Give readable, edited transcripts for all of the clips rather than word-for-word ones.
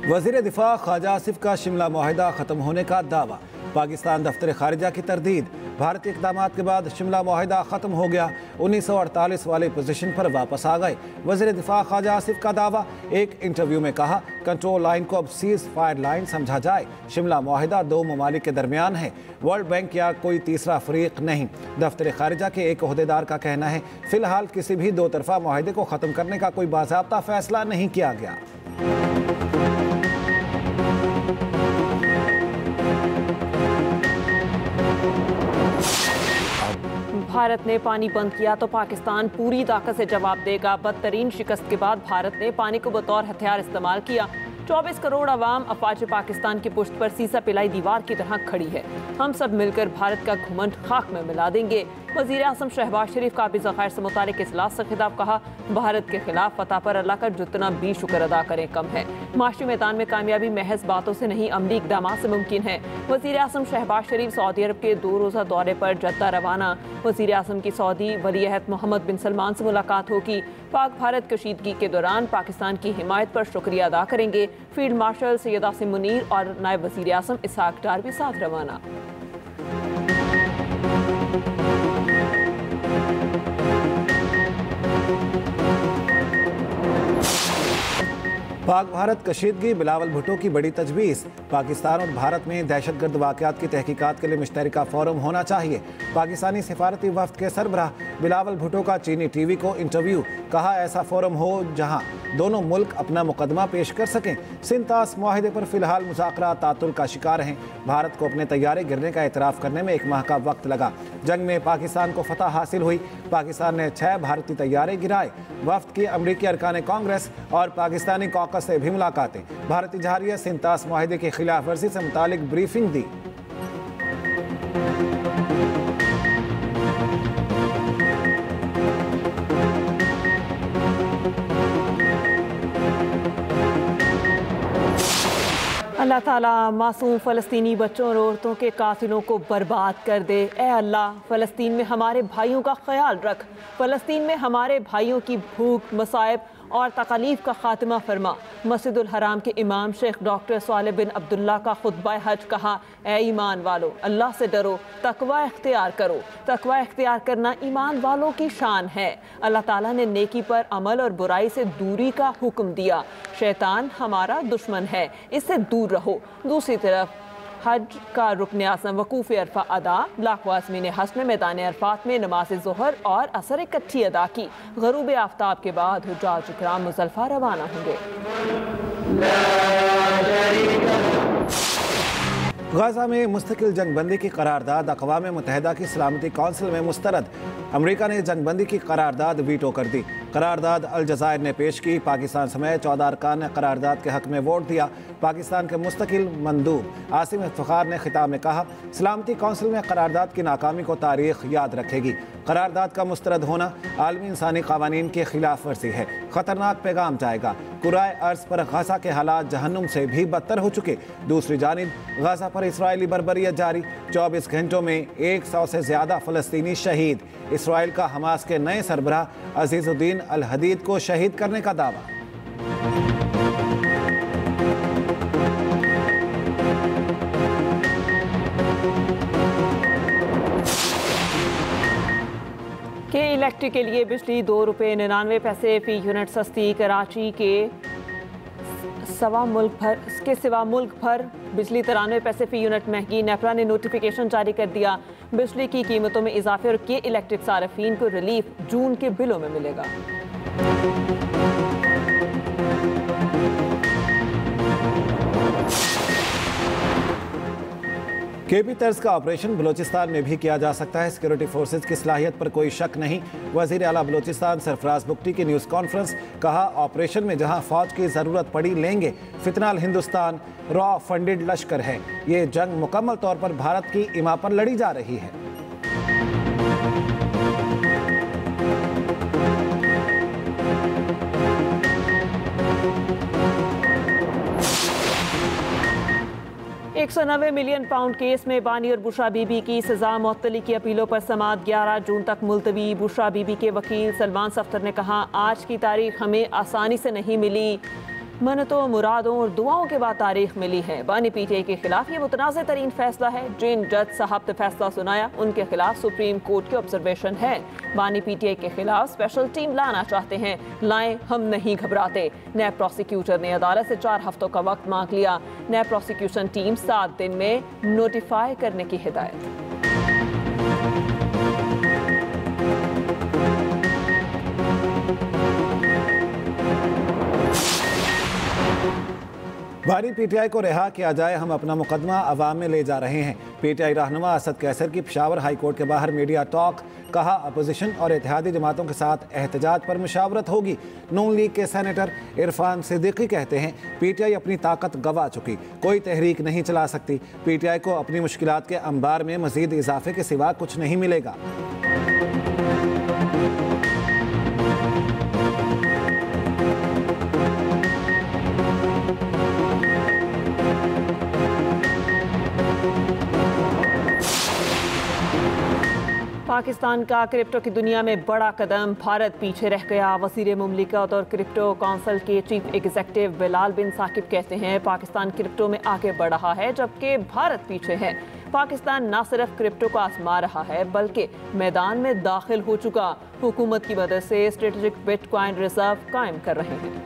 वज़ीर दिफा ख्वाजा आसिफ का शिमला मुआहिदा ख़त्म होने का दावा। पाकिस्तान दफ्तर खारिजा की तरदीद। भारतीय इक़दामात के बाद शिमला मुआहिदा ख़त्म हो गया, 1948 वाले पोजीशन पर वापस आ गए। वज़ीर दिफा ख्वाजा आसिफ का दावा। एक इंटरव्यू में कहा, कंट्रोल लाइन को अब सीज़ फायर लाइन समझा जाए। शिमला मुआहिदा दो ममालिक के दरमियान है, वर्ल्ड बैंक या कोई तीसरा फरीक नहीं। दफ्तर खारिजा के एक ओहदेदार का कहना है, फ़िलहाल किसी भी दो तरफ़ा मुआहिदे को ख़त्म करने का कोई बाज़ाब्ता फ़ैसला नहीं किया गया। भारत ने पानी बंद किया तो पाकिस्तान पूरी ताकत से जवाब देगा। बदतरीन शिकस्त के बाद भारत ने पानी को बतौर हथियार इस्तेमाल किया। 24 करोड़ अवाम अफवाज पाकिस्तान की पुश्त पर सीसा पिलाई दीवार की तरह खड़ी है। हम सब मिलकर भारत का घुमंड खाक में मिला देंगे। वज़ीर आज़म शहबाज शरीफ का काबिज़ ख़ैर से मुतालिक इजलास से खिताब। कहा, भारत के खिलाफ फतह पर अल्लाह का जितना भी शुक्र अदा करें कम है। माशी मैदान में कामयाबी महज बातों से नहीं, अमली इक़दाम से मुमकिन है। वज़ीर आज़म शहबाज शरीफ सऊदी अरब के 2 रोज़ा दौरे पर जद्दा रवाना। वज़ीर आज़म की सऊदी वली अहद मोहम्मद बिन सलमान से मुलाकात होगी। पाक भारत कशीदगी के दौरान पाकिस्तान की हिमायत पर शुक्रिया अदा करेंगे। फील्ड मार्शल सैयद आसिम मुनीर और नायब वज़ीर आज़म इसहाक डार भी साथ रवाना। पाक भारत कशीदगी, बिलावल भुट्टो की बड़ी तजवीज़। पाकिस्तान और भारत में दहशतगर्द वाक़यात की तहकीकात के लिए मुश्तरका फोरम होना चाहिए। पाकिस्तानी सिफारती वफ्द के सरबराह बिलावल भुट्टो का चीनी टीवी को इंटरव्यू। कहा, ऐसा फोरम हो जहां दोनों मुल्क अपना मुकदमा पेश कर सकें। सिंतास मुआहिदे पर फिलहाल मुज़ाकरा तातुल का शिकार हैं। भारत को अपने तैयारे गिरने का एतराफ़ करने में 1 माह का वक्त लगा। जंग में पाकिस्तान को फतह हासिल हुई। पाकिस्तान ने 6 भारतीय तैयारे गिराए। वफ्द की अमरीकी अरकान कांग्रेस और पाकिस्तानी कॉकस से भी मुलाकातें। भारत इजहारिया सिंतास मुआहिदे की खिलाफ वर्जी से मुतालिक ब्रीफिंग दी। अल्लाह ताला मासूम फ़लस्तीनी बच्चों और औरतों के कातिलों को बर्बाद कर दे। ए अल्लाह, फ़लस्तीन में हमारे भाइयों का ख्याल रख। फ़लस्तीन में हमारे भाइयों की भूख, मसाइब और तकलीफ का खात्मा फरमा। मस्जिदुल हराम के इमाम शेख डॉक्टर सालेह बिन अब्दुल्ला का खुतबा हज। कहा, ए ईमान वालो, अल्लाह से डरो, तकवा इख्तियार करो। तकवा इख्तियार करना ईमान वालों की शान है। अल्लाह ताला ने नेकी पर अमल और बुराई से दूरी का हुक्म दिया। शैतान हमारा दुश्मन है, इससे दूर रहो। दूसरी तरफ हज का रुकन आज़म वकूफ़ अरफा अदा। लाखों आज़मीन हज ने मैदान अरफात में नमाज ज़ोहर और असर इकट्ठी अदा की। ग़रूब आफ्ताब के बाद हुज्जाज इकराम मुज़ल्फ़ा रवाना होंगे। गाज़ा में मुस्तकिल जंगबंदी की करारदाद अक़वाम मुत्तहिदा की सलामती कौंसिल में मुस्तरद। अमरीका ने जंगबंदी की करारदाद वीटो कर दी। करारदाद अल जज़ायर ने पेश की। पाकिस्तान समेत 14 अरकान ने करारदाद के हक़ में वोट दिया। पाकिस्तान के मुस्तकिल मंदूब आसिम इफ्तिखार ने खिताब में कहा, सलामती कौंसिल में करारदाद की नाकामी को तारीख़ याद रखेगी। करारदाद का मुस्तरद होना आलमी इंसानी क़वानीन की खिलाफ वर्जी है। ख़तरनाक पैगाम जाएगा। कुराए अर्ज़ पर गाज़ा के हालात जहन्नुम से भी बदतर हो चुके। दूसरी जानिब गाज़ा पर इसराइली बर्बरियत जारी। 24 घंटों में 100 से ज़्यादा फ़लस्तीनी शहीद। इसराइल का हमास के नए सरबराह अज़ीज़ुद्दीन अल हदीद को शहीद करने का दावा। के इलेक्ट्रिक के लिए बिजली ₹2.99 फ़ी यूनिट सस्ती। कराची के सिवा मुल्क भर बिजली 93 पैसे फ़ी यूनिट महंगी। नेपरा ने नोटिफिकेशन जारी कर दिया। बिजली की कीमतों में इजाफे और के इलेक्ट्रिक सार्फिन को रिलीफ जून के बिलों में मिलेगा। केपी तर्ज का ऑपरेशन बलोचिस्तान में भी किया जा सकता है। सिक्योरिटी फोर्सेज की सलाहियत पर कोई शक नहीं। वज़ीर आला बलोचिस्तान सरफराज बुगटी की न्यूज़ कॉन्फ्रेंस। कहा, ऑपरेशन में जहां फ़ौज की ज़रूरत पड़ी लेंगे। फितनाल हिंदुस्तान रॉ फंडेड लश्कर है। ये जंग मुकम्मल तौर पर भारत की इमा पर लड़ी जा रही है। £190 मिलियन केस में बानी और बुशरा बीबी की सजा मुअत्तली की अपीलों पर समाअत 11 जून तक मुलतवी। बुशरा बीबी के वकील सलमान सफ्तर ने कहा, आज की तारीख हमें आसानी से नहीं मिली। मन्नतों, मुरादों और दुआओं के बाद तारीख मिली है। बानी पीटीआई के खिलाफ ये मुतनाज़ तरीन फैसला है। जिन जज साहब ने फैसला सुनाया उनके खिलाफ सुप्रीम कोर्ट की ऑब्जर्वेशन है। बानी पीटीआई के खिलाफ स्पेशल टीम लाना चाहते हैं, लाएं, हम नहीं घबराते। नैब प्रोसिक्यूटर ने अदालत से 4 हफ्तों का वक्त मांग लिया। नैब प्रोसिक्यूशन टीम 7 दिन में नोटिफाई करने की हिदायत। बानी पीटीआई को रिहा किया जाए, हम अपना मुकदमा अवाम में ले जा रहे हैं। पीटीआई रहनुमा असद कैसर की पेशावर हाई कोर्ट के बाहर मीडिया टॉक। कहा, अपोजिशन और इत्तेहादी जमातों के साथ एहतजाज पर मुशावरत होगी। नून लीग के सेनेटर इरफान सिद्दीकी कहते हैं, पीटीआई अपनी ताकत गंवा चुकी, कोई तहरीक नहीं चला सकती। पीटीआई को अपनी मुश्किलात के अंबार में मजीद इजाफे के सिवा कुछ नहीं मिलेगा। पाकिस्तान का क्रिप्टो की दुनिया में बड़ा कदम, भारत पीछे रह गया। वज़ीर मुमलिकत और क्रिप्टो काउंसिल के चीफ एग्जीक्यूटिव बिलाल बिन साकिब कहते हैं, पाकिस्तान क्रिप्टो में आगे बढ़ रहा है जबकि भारत पीछे है। पाकिस्तान न सिर्फ क्रिप्टो को आजमा रहा है बल्कि मैदान में दाखिल हो चुका। हुकूमत की मदद से स्ट्रेटेजिक बिटकॉइन रिजर्व कायम कर रहे हैं।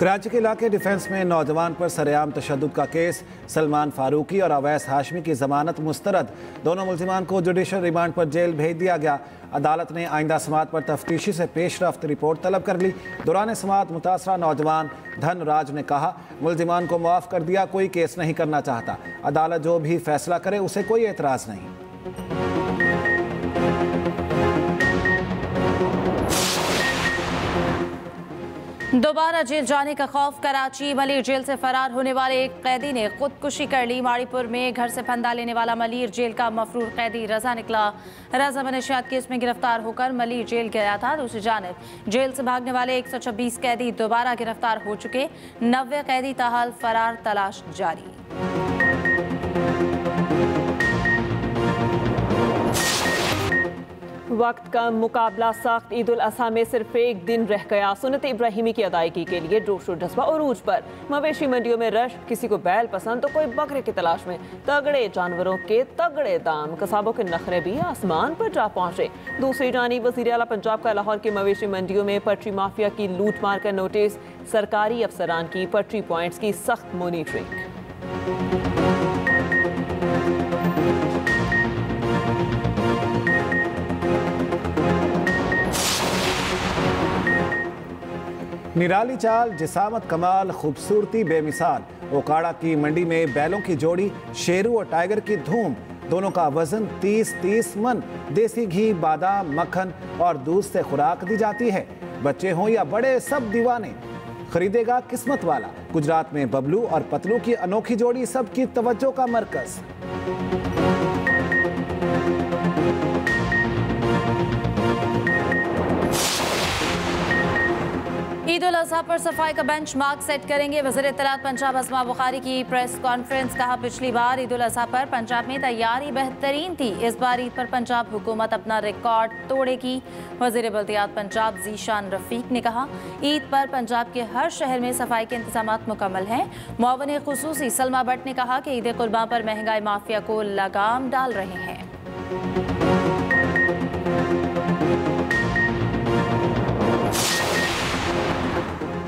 कराची के इलाके डिफेंस में नौजवान पर सरेआम तशद्दुद का केस। सलमान फारूकी और अवैस हाशमी की जमानत मुस्तरद। दोनों मुल्जिमान को जुडिशल रिमांड पर जेल भेज दिया गया। अदालत ने आइंदा समात पर तफ्तीशी से पेशरफ्त रिपोर्ट तलब कर ली। दौरान समात मुतासरा नौजवान धनराज ने कहा, मुल्जिमान को माफ़ कर दिया, कोई केस नहीं करना चाहता। अदालत जो भी फैसला करे उसे कोई एतराज़ नहीं। दोबारा जेल जाने का खौफ। कराची मलिर जेल से फरार होने वाले एक कैदी ने खुदकुशी कर ली। माड़ीपुर में घर से फंदा लेने वाला मलिर जेल का मफरूर कैदी रजा निकला। रजा मनशियात केस में गिरफ्तार होकर मलिर जेल गया था। दूसरी जानिब जेल से भागने वाले 126 कैदी दोबारा गिरफ्तार हो चुके। 90 कैदी ताहाल फरार, तलाश जारी। वक्त का मुकाबला सख्त। ईद उल अज़हा में सिर्फ एक दिन रह गया। सुन्नत इब्राहिमी की अदायगी के लिए जोश और जज्बा उरूज पर। मवेशी मंडियों में रश, किसी को बैल पसंद तो कोई बकरे की तलाश में। तगड़े जानवरों के तगड़े दाम, कसाबों के नखरे भी आसमान पर जा पहुंचे। दूसरी जानिब वज़ीर आला पंजाब का लाहौर की मवेशी मंडियों में पटरी माफिया की लूट मार का नोटिस। सरकारी अफसरान की पटरी पॉइंट्स की सख्त मॉनिटरिंग। निराली चाल, जिसामत कमाल, खूबसूरती बेमिसाल। ओकाड़ा की मंडी में बैलों की जोड़ी, शेरू और टाइगर की धूम। दोनों का वजन 30-30 मन। देसी घी, बादाम, मक्खन और दूध से खुराक दी जाती है। बच्चे हों या बड़े, सब दीवाने। खरीदेगा किस्मत वाला। गुजरात में बबलू और पतलू की अनोखी जोड़ी सबकी तवज्जो का मरकज। ईद उल अज़हा पर सफाई का बेंचमार्क सेट करेंगे वज़ीर इत्तलात पंजाब अस्मा बुखारी की प्रेस कॉन्फ्रेंस। कहा, पिछली बार ईद उल अज़हा पर पंजाब में तैयारी बेहतरीन थी, इस बार ईद पर पंजाब हुकूमत अपना रिकॉर्ड तोड़ेगी। वज़ीर बल्दियात पंजाब ज़ीशान रफ़ीक ने कहा, ईद पर पंजाब के हर शहर में सफाई के इंतजामात मुकम्मल हैं। मुआविन खुसूसी सलमा भट्ट ने कहा कि ईद कुर्बान पर महंगाई माफिया को लगाम डाल रहे हैं।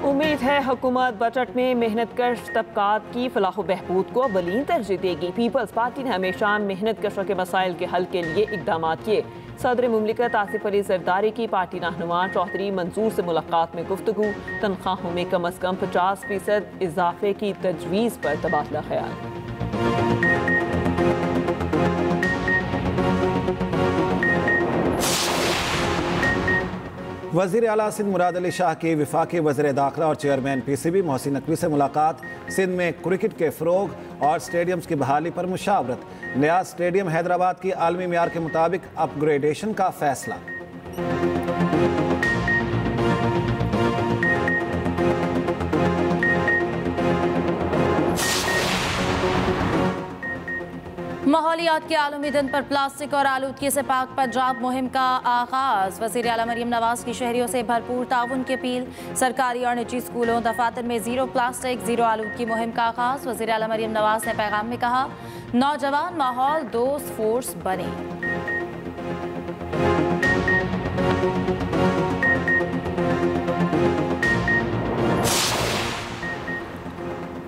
उम्मीद है हुकूमत बजट में मेहनतकश तबकात की फलाह बहबूद को अवलीन तरजीह देगी। पीपल्स पार्टी ने हमेशा मेहनतकशों के मसाइल के हल के लिए इकदाम किए। सदर मुमलिकत आसिफ अली जरदारी की पार्टी रहनुमा चौधरी मंसूर से मुलाकात में गुफ्तगू। तनख्वाहों में कम अज़ कम 50% इजाफे की तजवीज़ पर तबादला ख्याल। वज़ीर आला सिंध मुराद अली शाह की वफाकी वज़ीर दाखिला और चेयरमैन PCB मोहसिन नकवी से मुलाकात। सिंध में क्रिकेट के फ़रोग और स्टेडियम्स की बहाली पर मुशावरत। नया स्टेडियम हैदराबाद की आलमी मियार के मुताबिक अपग्रेडेशन का फैसला। माहौलियात के आलमी दिन पर प्लास्टिक और आलूदगी से पाक पंजाब मुहिम का आगाज। वज़ीर आला मरियम नवाज की शहरियों से भरपूर ताउन की अपील। सरकारी और निजी स्कूलों दफातर में जीरो प्लास्टिक जीरो आलूदगी मुहिम का आगाज। वज़ीर आला मरियम नवाज ने पैगाम में कहा, नौजवान माहौल दोस्त फोर्स बने।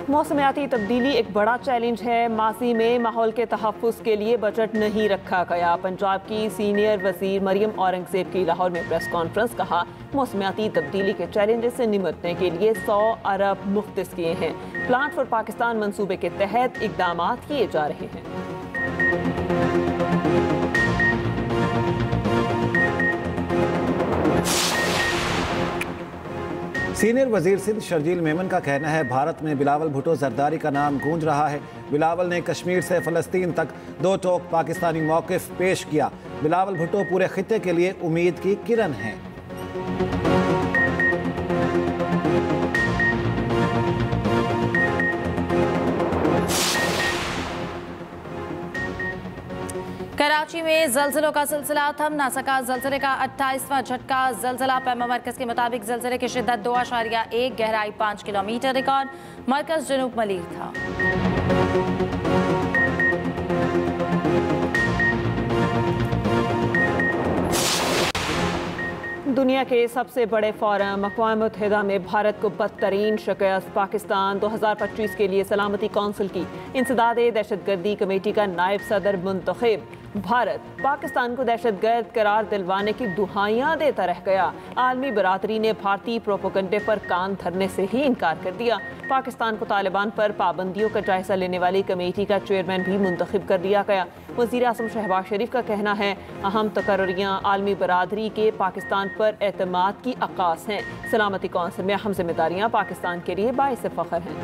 मौसमियाती तब्दीली एक बड़ा चैलेंज है। माजी में माहौल के तहफ़्फ़ुज़ के लिए बजट नहीं रखा गया। पंजाब की सीनियर वज़ीर मरियम औरंगज़ेब की लाहौर में प्रेस कॉन्फ्रेंस। कहा, मौसमियाती तब्दीली के चैलेंजेस से निपटने के लिए 100 अरब मुख्तस किए हैं। प्लांट फॉर पाकिस्तान मंसूबे के तहत इक़दाम किए जा रहे हैं। सीनियर वजीर सिंध शर्जील मेमन का कहना है, भारत में बिलावल भुट्टो जरदारी का नाम गूंज रहा है। बिलावल ने कश्मीर से फ़लस्तीन तक दो टोक पाकिस्तानी मौक़िफ़ पेश किया। बिलावल भुट्टो पूरे खित्ते के लिए उम्मीद की किरण हैं। कराची में ज़लज़लों का सिलसिला थम ना सका। ज़लज़ले का 28वां झटका। ज़लज़ला पैमा मरकज़ के मुताबिक ज़लज़ले की शिद्दत 2.1, गहराई 5 किलोमीटर रिकॉर्ड। मरकज़ जनूब मलीर था। दुनिया के सबसे बड़े फोरम अक़वाम मुत्तहिदा में भारत को बदतरीन शिकस्त। पाकिस्तान 2025 के लिए सलामती कौंसिल की इंसदादे दहशतगर्दी कमेटी का नायब सदर मुंतखब। भारत पाकिस्तान को दहशतगर्द करार दिलवाने की दुहाइयां देता रह गया। आलमी बरादरी ने भारतीय प्रोपोगंडे पर कान धरने से ही इनकार कर दिया। पाकिस्तान को तालिबान पर पाबंदियों का जायजा लेने वाली कमेटी का चेयरमैन भी मुंतखब कर दिया गया। वज़ीर आज़म शहबाज शरीफ का कहना है, अहम तकर्रियाँ आलमी बरादरी के पाकिस्तान पर एतमाद की अक्कास हैं। सलामती कौंसिल में अहम जिम्मेदारियाँ पाकिस्तान के लिए बाइस फ़ख्र हैं।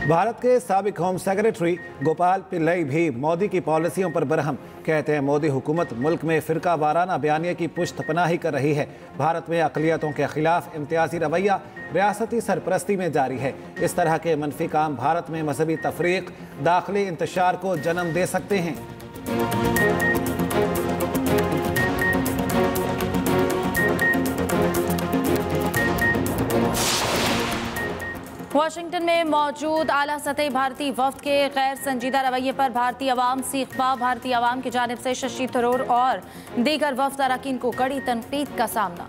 भारत के साबिक होम सेक्रेटरी गोपाल पिल्लई भी मोदी की पॉलिसियों पर बरहम। कहते हैं, मोदी हुकूमत मुल्क में फ़िरका वाराना बयानिया की पुश्त पनाही कर रही है। भारत में अक़लियतों के खिलाफ इम्तियाजी रवैया रियासती सरपरस्ती में जारी है। इस तरह के मनफी काम भारत में मजहबी तफरीक, दाखिली इंतशार को जन्म दे सकते हैं। वाशिंगटन में मौजूद आला सतही भारतीय वफ्द के गैर संजीदा रवैये पर भारतीय अवाम सीखपा। भारतीय अवाम की जानिब से शशि थरूर और दीगर वफ्द अरकान को कड़ी तनकीद का सामना।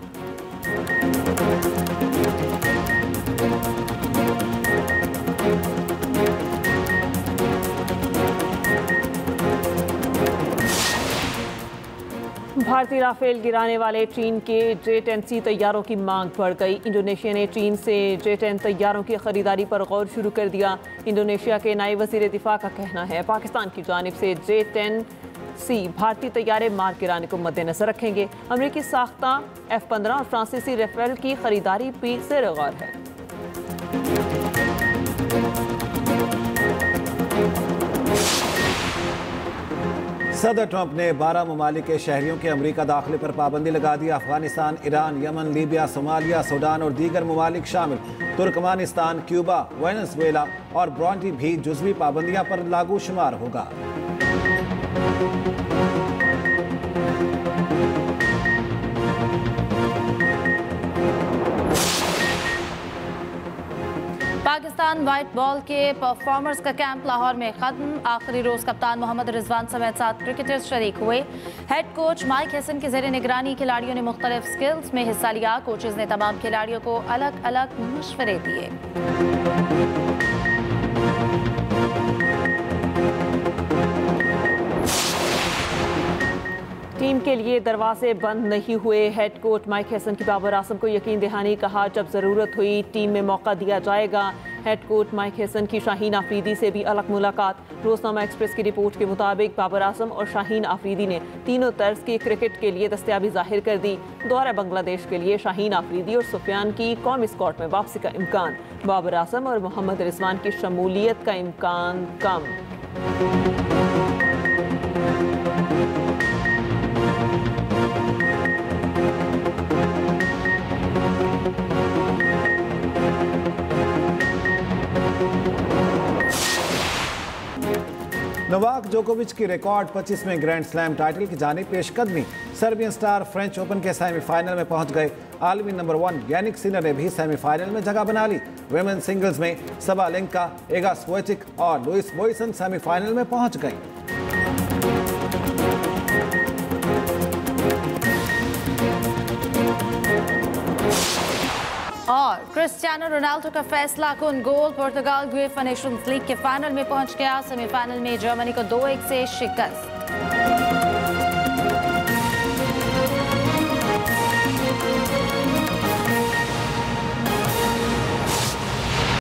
भारतीय राफेल गिराने वाले चीन के J-10C तैयारों की मांग बढ़ गई। इंडोनेशिया ने चीन से J-10 तैयारों की खरीदारी पर गौर शुरू कर दिया। इंडोनेशिया के नायब वज़ीर दिफा का कहना है, पाकिस्तान की जानिब से J-10C भारतीय तैयारे मार गिराने को मद्देनजर रखेंगे। अमरीकी साख्ता F-15 और फ्रांसीसी राफेल की खरीदारी भी ज़ेर गौर है। सदर ट्रंप ने 12 ममालिक के शहरियों के अमरीका दाखिले पर पाबंदी लगा दी। Afghanistan, Iran, Yemen, Libya, Somalia, Sudan और दीगर ममालिक शामिल। तुर्कमानिस्तान, क्यूबा, वेनेजुएला और ब्रुंडी भी जुज़वी पाबंदियां पर लागू शुमार होगा। पाकिस्तान वाइट बॉल के परफॉर्मर्स का कैंप लाहौर में खत्म। आखिरी रोज कप्तान मोहम्मद रिजवान समेत 7 क्रिकेटर्स शरीक हुए। हेड कोच माइक हैसन की ज़ेर निगरानी खिलाड़ियों ने मुख्तलिफ स्किल्स में हिस्सा लिया। कोचेज ने तमाम खिलाड़ियों को अलग अलग मशवरे दिए। टीम के लिए दरवाजे बंद नहीं हुए। हेड कोच माइक हैसन की बाबर आजम को यकीन दहानी। कहा, जब ज़रूरत हुई टीम में मौका दिया जाएगा। हेड कोच माइक हैसन की शाहीन आफरीदी से भी अलग मुलाकात। रोजनामा एक्सप्रेस की रिपोर्ट के मुताबिक बाबर आजम और शाहीन आफरीदी ने तीनों तर्ज की क्रिकेट के लिए दस्तयाबी जाहिर कर दी। दौरा बांग्लादेश के लिए शाहीन आफरीदी और सुफियान की कौमी स्क्वाड में वापसी का इम्कान। बाबर आजम और मोहम्मद रिजवान की शमूलियत का इम्कान कम। नोवाक जोकोविच की रिकॉर्ड 25वें ग्रैंड स्लैम टाइटल की जानिब पेशकदमी। सर्बियन स्टार फ्रेंच ओपन के सेमीफाइनल में पहुंच गए। आलमी नंबर 1 यानिक सिनर ने भी सेमीफाइनल में जगह बना ली। वुमेन सिंगल्स में सबालेंका, एगा स्विएटेक और लुइस बॉयसन सेमीफाइनल में पहुंच गई। और क्रिस्टियानो रोनाल्डो का फैसला कुन गोल, पुर्तगाल यूएफा नेशंस लीग के फाइनल में पहुंच गया। सेमीफाइनल में जर्मनी को 2-1 से शिकस्त।